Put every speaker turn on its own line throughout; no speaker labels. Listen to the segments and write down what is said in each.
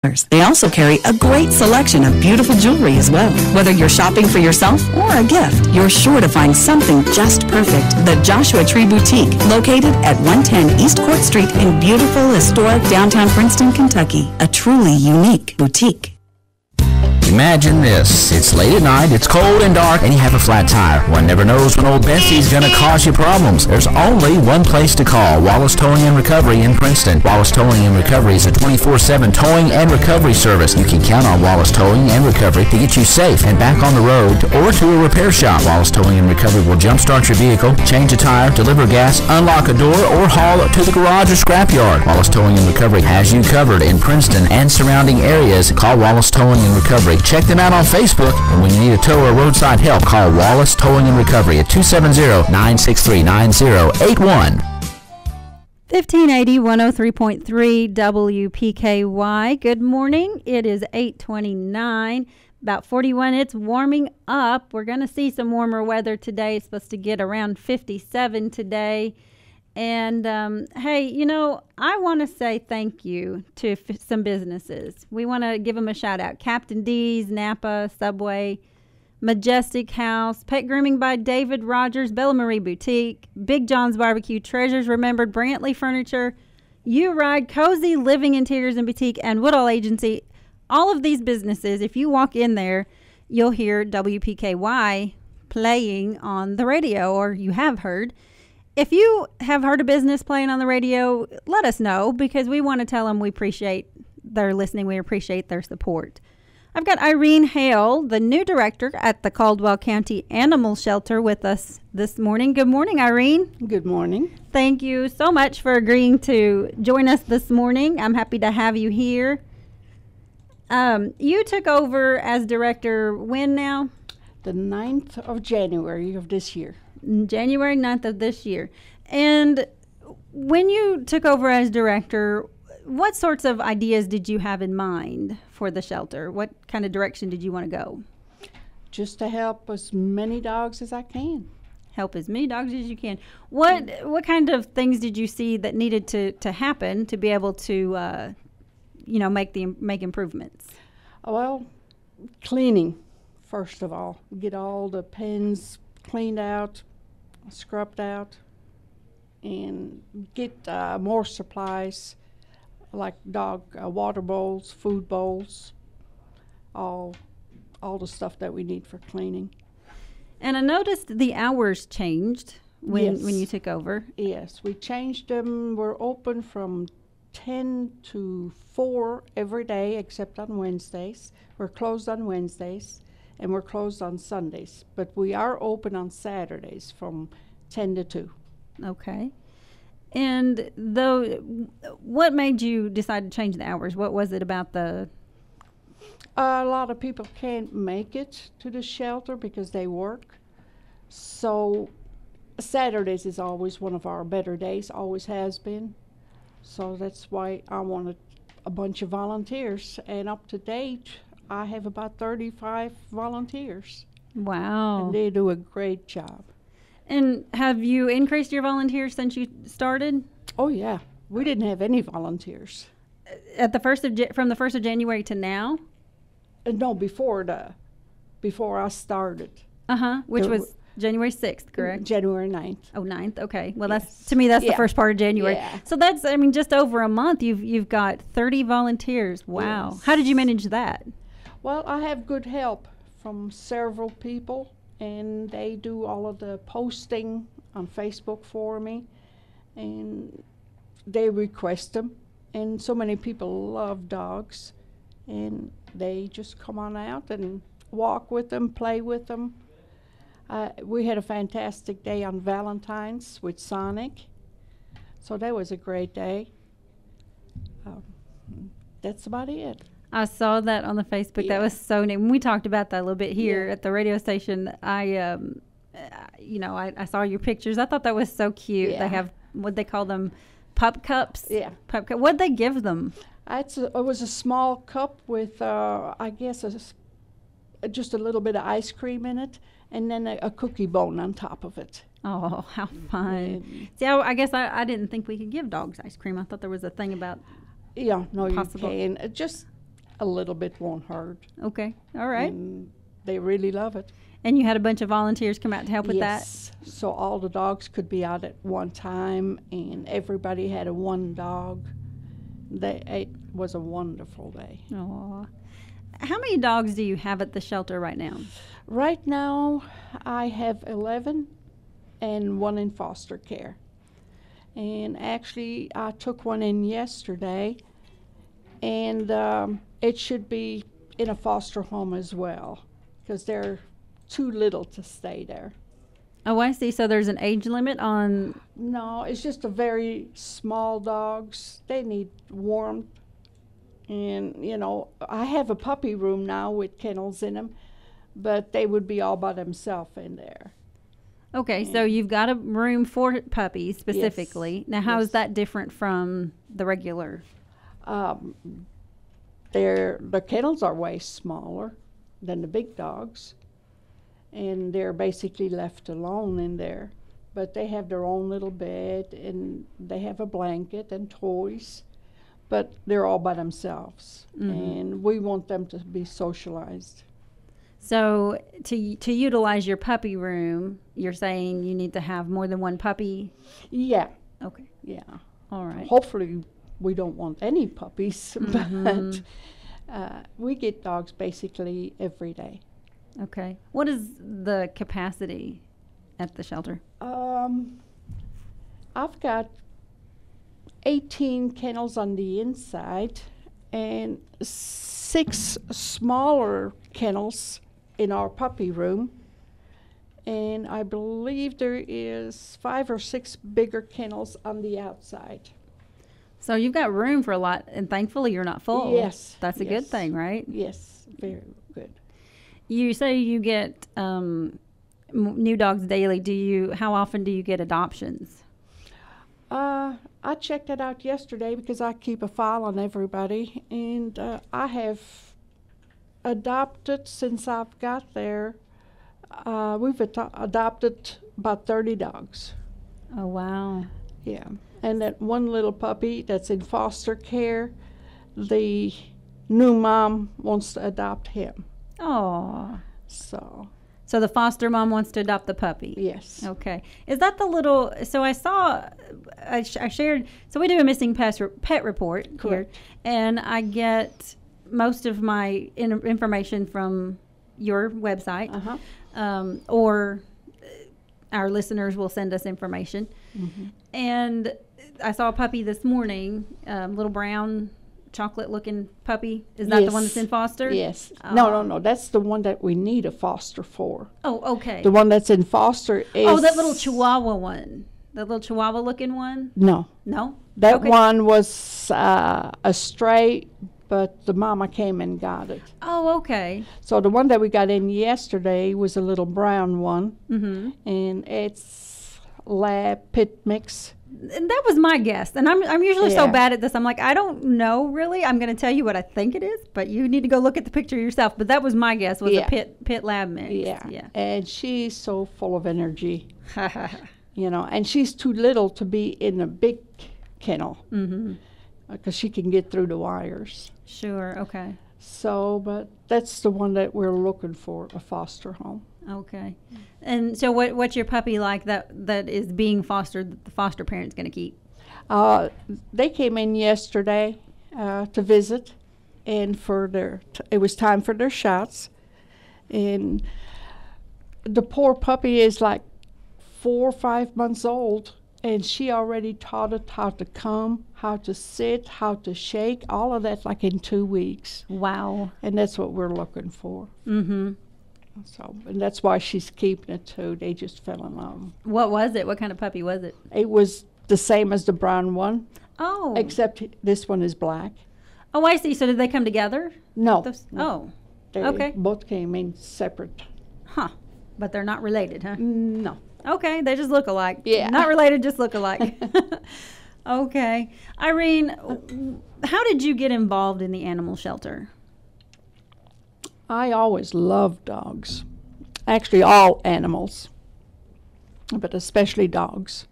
They also carry a great selection of beautiful jewelry as well. Whether you're shopping for yourself or a gift, you're sure to find something just perfect. The Joshua Tree Boutique, located at 110 East Court Street in beautiful, historic downtown Princeton, Kentucky. A truly unique boutique.
Imagine this. It's late at night, it's cold and dark, and you have a flat tire. One never knows when old Bessie's going to cause you problems. There's only one place to call, Wallace Towing and Recovery in Princeton. Wallace Towing and Recovery is a 24/7 towing and recovery service. You can count on Wallace Towing and Recovery to get you safe and back on the road or to a repair shop. Wallace Towing and Recovery will jumpstart your vehicle, change a tire, deliver gas, unlock a door, or haul it to the garage or scrapyard. Wallace Towing and Recovery has you covered in Princeton and surrounding areas. Call Wallace Towing and Recovery. Check them out on Facebook, and when you need a tow or roadside help, call Wallace Towing and Recovery at 270-963-9081.
1580 103.3 WPKY. Good morning. It is 8:29, about 41. It's warming up. We're going to see some warmer weather today. It's supposed to get around 57 today. And, hey, you know, I want to say thank you to some businesses. We want to give them a shout out. Captain D's, Napa, Subway, Majestic House, Pet Grooming by David Rogers, Bella Marie Boutique, Big John's Barbecue, Treasures Remembered, Brantley Furniture, You Ride, Cozy Living Interiors and Boutique, and Woodall Agency. All of these businesses, if you walk in there, you'll hear WPKY playing on the radio, or you have heard. If you have heard a business playing on the radio, let us know, because we want to tell them we appreciate their listening. We appreciate their support. I've got Irene Haile, the new director at the Caldwell County Animal Shelter, with us this morning. Good morning, Irene.
Good morning.
Thank you so much for agreeing to join us this morning. I'm happy to have you here. You took over as director when now?
The 9th of January of this year.
January 9th of this year. And when you took over as director, what sorts of ideas did you have in mind for the shelter? What kind of direction did you want to go?
Just to help as many dogs as I can.
Help as many dogs as you can. What kind of things did you see that needed to happen to be able to make improvements?
Well, cleaning, first of all. Get all the pens cleaned out, scrubbed out, and get more supplies like dog water bowls, food bowls, all the stuff that we need for cleaning.
And I noticed the hours changed when you took over.
Yes, we changed them. We're open from 10 to 4 every day except on Wednesdays. We're closed on Wednesdays. And we're closed on Sundays. But we are open on Saturdays from 10 to 2.
Okay. And what made you decide to change the hours? What was it about the...
A lot of people can't make it to the shelter because they work. So Saturdays is always one of our better days, always has been. So that's why I wanted a bunch of volunteers. And up to date, I have about 35 volunteers.
Wow.
And they do a great job.
And have you increased your volunteers since you started?
Oh, yeah. We didn't have any volunteers.
From the 1st of January to now?
No, before I started.
Uh-huh. Which was January 6th, correct?
January 9th.
Oh, 9th. Okay. Well,
yes.
That's the first part of January.
Yeah.
So that's, just over a month you've got 30 volunteers. Wow. Yes. How did you manage that?
Well, I have good help from several people, and they do all of the posting on Facebook for me, and they request them. And so many people love dogs, and they just come on out and walk with them, play with them. We had a fantastic day on Valentine's with Sonic, so that was a great day. That's about it.
I saw that on the Facebook. Yeah. That was so neat. When we talked about that a little bit here at the radio station, I saw your pictures. I thought that was so cute. Yeah. They have, what they call them, pup cups?
Yeah.
Pup cup. What'd they give them?
It was a small cup with, I guess, just a little bit of ice cream in it, and then a cookie bone on top of it.
Oh, how fun. See, I guess I didn't think we could give dogs ice cream. I thought there was a thing about
Yeah, no,
possible.
you can. Just a little bit won't hurt.
Okay. All right.
And they really love it.
And you had a bunch of volunteers come out to help with that?
Yes. So all the dogs could be out at one time, and everybody had a one dog. It was a wonderful day.
Aw. How many dogs do you have at the shelter right now?
Right now, I have 11 and one in foster care. And actually, I took one in yesterday, and it should be in a foster home as well, because they're too little to stay there.
Oh, I see. So there's an age limit on...
No, it's just a very small dogs. They need warmth. And, you know, I have a puppy room now with kennels in them, but they would be all by themselves in there.
Okay, so you've got a room for puppies specifically.
Yes.
Now, how is
Yes.
that different from the regular?
The kennels are way smaller than the big dogs, and they're basically left alone in there. But they have their own little bed, and they have a blanket and toys, but they're all by themselves, and we want them to be socialized.
So to utilize your puppy room, you're saying you need to have more than one puppy?
Yeah,
Okay,
yeah.
all right.
Hopefully we don't want any puppies, but we get dogs basically every day.
Okay. What is the capacity at the shelter?
I've got 18 kennels on the inside and 6 smaller kennels in our puppy room. And I believe there is 5 or 6 bigger kennels on the outside.
So you've got room for a lot, and thankfully you're not full.
Yes.
That's a good thing, right?
Yes, very good.
You say you get new dogs daily. How often do you get adoptions?
I checked it out yesterday because I keep a file on everybody, and I have adopted since I've got there. We've adopted about 30 dogs.
Oh, wow.
Yeah, and that one little puppy that's in foster care, the new mom wants to adopt him.
Oh.
So
So the foster mom wants to adopt the puppy.
yes.
Okay. Is that the little? So I saw, I shared. So we do a missing pet report here,
Correct.
and I get most of my information from your website, or our listeners will send us information. And I saw a puppy this morning, little brown, chocolate-looking puppy. Is that the one that's in foster?
Yes.
Oh.
No. That's the one that we need a foster for.
Oh, okay.
The one that's in foster is...
Oh, that little Chihuahua one. That little Chihuahua-looking one?
No.
No?
That
Okay.
one was a stray, but the mama came and got it.
Oh, okay.
So the one that we got in yesterday was a little brown one,
Mm-hmm.
and it's lab pit mix.
And that was my guess. And I'm usually so
Yeah.
bad at this. I'm like, I don't know really. I'm going to tell you what I think it is, but you need to go look at the picture yourself. But that was my guess, was
Yeah.
a pit lab mix.
Yeah.
Yeah.
And she's so full of energy, and she's too little to be in a big kennel
Mm-hmm.
because she can get through the wires.
Sure. Okay.
So, but that's the one that we're looking for, a foster home.
Okay. And so what's your puppy like that is being fostered that the foster parent's going to keep?
They came in yesterday to visit, and it was time for their shots. And the poor puppy is like 4 or 5 months old, and she already taught it how to come, how to sit, how to shake, all of that like in 2 weeks.
Wow.
And that's what we're looking for.
Mm-hmm.
So, and that's why she's keeping it too. They just fell in love.
What was it? What kind of puppy was it?
It was the same as the brown one,
Oh.
except this one is black.
Oh, I see. So did they come together?
No.
Oh.
They
okay.
both came in separate.
Huh. But they're not related, huh?
No.
Okay, they just look alike.
Yeah.
Not related, just look alike. Okay. Irene, how did you get involved in the animal shelter?
I always loved dogs. Actually, all animals, but especially dogs.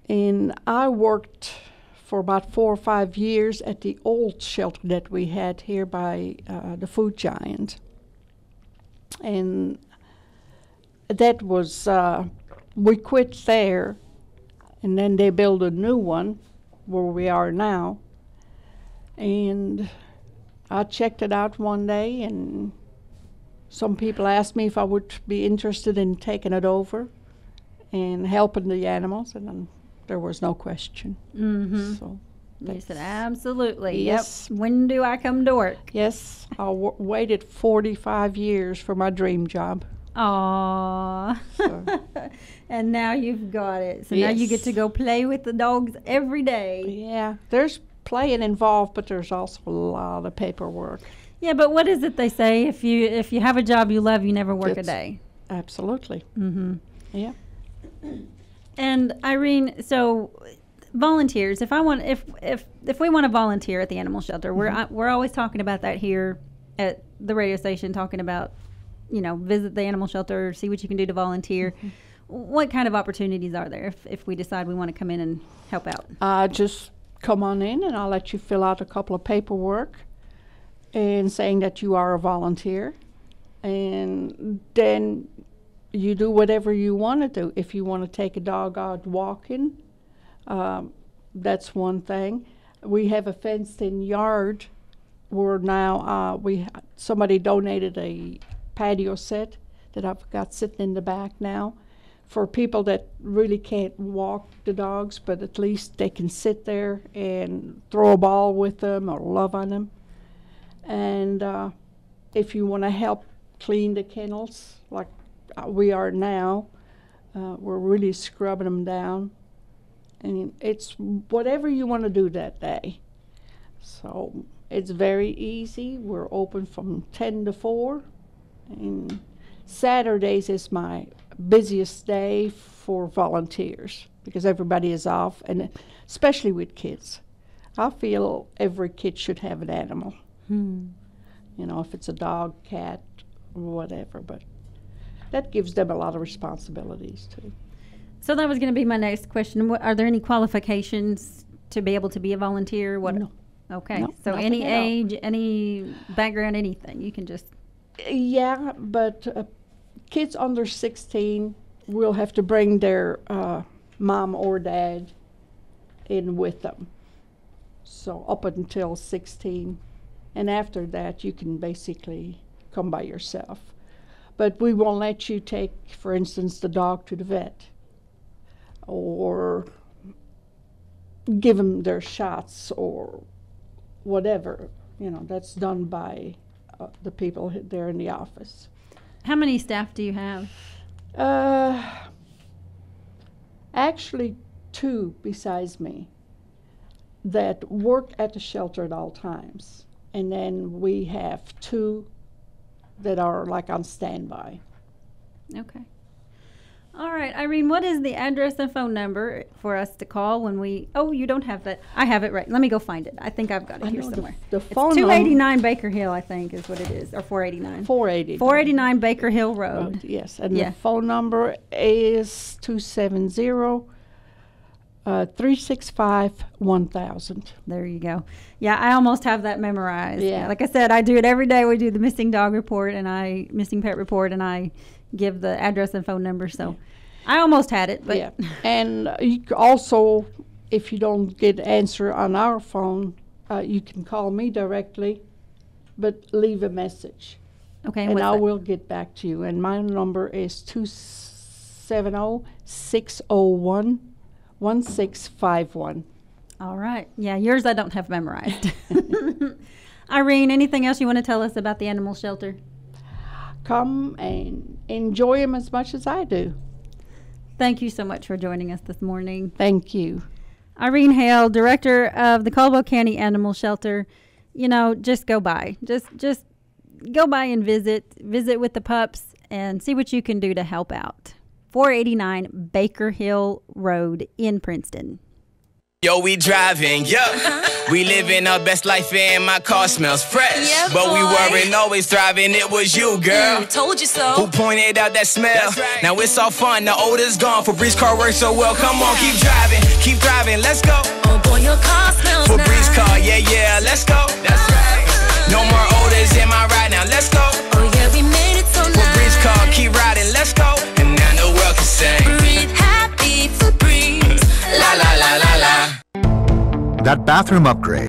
And I worked for about 4 or 5 years at the old shelter that we had here by the Food Giant. And that was, we quit there, and then they built a new one where we are now. And I checked it out one day, and some people asked me if I would be interested in taking it over and helping the animals, and then there was no question.
Mm-hmm.
So
You said, absolutely.
Yes.
Yep. When do I come to work?
yes, I waited 45 years for my dream job.
Aww.
So,
And now you've got it. So now you get
Yes.
to go play with the dogs every day.
yeah, there's playing involved, but there's also a lot of paperwork.
Yeah, but what is it they say? If you have a job you love, you never work a
It's-
day.
Absolutely.
Mm-hmm.
Yeah.
And Irene, so volunteers. If we want to volunteer at the animal shelter, we're always talking about that here at the radio station. Talking about, visit the animal shelter, see what you can do to volunteer.
Mm-hmm.
What kind of opportunities are there if we decide we want to come in and help out?
Just come on in, and I'll let you fill out a couple of paperwork and saying that you are a volunteer, and then you do whatever you want to do. If you want to take a dog out walking, that's one thing. We have a fenced-in yard where now somebody donated a patio set that I've got sitting in the back now for people that really can't walk the dogs, but at least they can sit there and throw a ball with them or love on them. And if you want to help clean the kennels like we are now, we're really scrubbing them down. And it's whatever you want to do that day. So it's very easy. We're open from 10 to 4. And Saturdays is my busiest day for volunteers because everybody is off, and especially with kids. I feel every kid should have an animal. If it's a dog, cat, whatever, but that gives them a lot of responsibilities too.
So that was going to be my next question. Are there any qualifications to be able to be a volunteer?
No.
Okay.
No,
So
nothing
any
at all.
age, any background, anything. You can just.
Yeah, but kids under 16 will have to bring their mom or dad in with them. So up until 16. And after that, you can basically come by yourself. But we won't let you take, for instance, the dog to the vet or give them their shots or whatever. That's done by the people there in the office.
How many staff do you have?
Actually, 2 besides me that work at the shelter at all times. And then we have 2 that are like on standby.
Okay. All right, Irene, what is the address and phone number for us to call when we... Oh, you don't have that. I have it right. Let me go find it. I think I've got it
I
here
know
somewhere.
the
It's
phone
289 Baker Hill, I think, is what it is, or 489.
480.
489 Baker Hill Road.
Yes, and
Yeah.
the phone number is 270-365-1000.
There you go. Yeah, I almost have that memorized.
Yeah.
Like I said, I do it every day. We do the missing dog report and missing pet report, and I give the address and phone number. So I almost had it, but
Yeah, and you also, if you don't get answer on our phone, you can call me directly, but leave a message,
okay.
and
what's
I
that?
will get back to you. And my number is 270-601-1651.
All right. Yeah, yours I don't have memorized. Irene, anything else you want to tell us about the animal shelter?
Come and enjoy them as much as I do.
Thank you so much for joining us this morning.
Thank you.
Irene Hale, director of the Caldwell County Animal Shelter. Just go by. Just go by and visit with the pups and see what you can do to help out. 489 Baker Hill Road in Princeton.
Yo, we driving, we living our best life and my car smells fresh.
Yeah,
but we
boy.
weren't always thriving, it was you, girl.
Told you so.
Who pointed out that smell? Now it's all fun, the odor's gone. Febreze car works so well, come on, keep driving, let's go.
Oh boy, your car smells
For
nice.
Breeze car, yeah, let's go. That's right. No more odors in my ride now, let's go.
Oh yeah, we made it so
For
nice.
Breeze car, keep riding, let's go. And now the world can sing.
Breathe happy for Breeze. La la la la la.
That bathroom upgrade